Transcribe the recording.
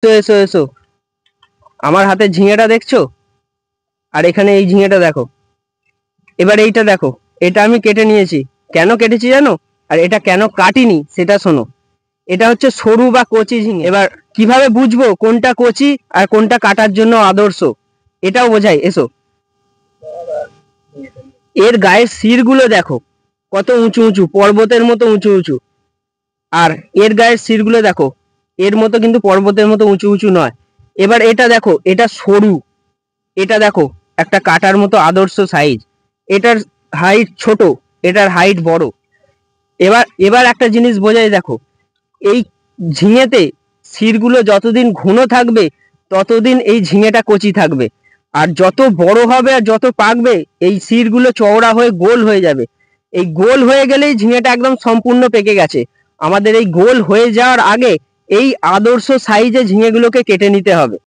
এসো এসো এসো, আমার হাতে ঝিঙেটা দেখছো? আর এখানে এই ঝিঙেটা দেখো। এবার এইটা দেখো, এটা আমি কেটে নিয়েছি। কেন কেটেছি জানো? আর এটা কেন কাটিনি সেটা শোনো। এটা হচ্ছে সরু বা কচি ঝিঙে। এবার কিভাবে বুঝবো কোনটা কচি আর কোনটা কাটার জন্য আদর্শ, এটাও বোঝাই, এসো। এর গায়ের শিরগুলো দেখো, কত উঁচু উঁচু, পর্বতের মতো উঁচু উঁচু। আর এর গায়ের শিরগুলো দেখো, এর মতো কিন্তু পর্বতের মতো উঁচু উঁচু নয়। এবার এটা দেখো, এটা সরু। এটা দেখো, একটা কাটার মতো আদর্শ সাইজ। এটার হাইট ছোট, এটার হাইট বড়। এবার এবার একটা জিনিস বোঝাই, দেখো এই ঝিঙেতে শিরগুলো যতদিন ঘন থাকবে ততদিন এই ঝিঙেটা কচি থাকবে। আর যত বড় হবে আর যত পাকবে এই শিরগুলো চওড়া হয়ে গোল হয়ে যাবে। এই গোল হয়ে গেলেই ঝিঙেটা একদম সম্পূর্ণ পেকে গেছে। আমাদের এই গোল হয়ে যাওয়ার আগে এই আদর্শ সাইজে ঝিঙেগুলোকে কেটে নিতে হবে।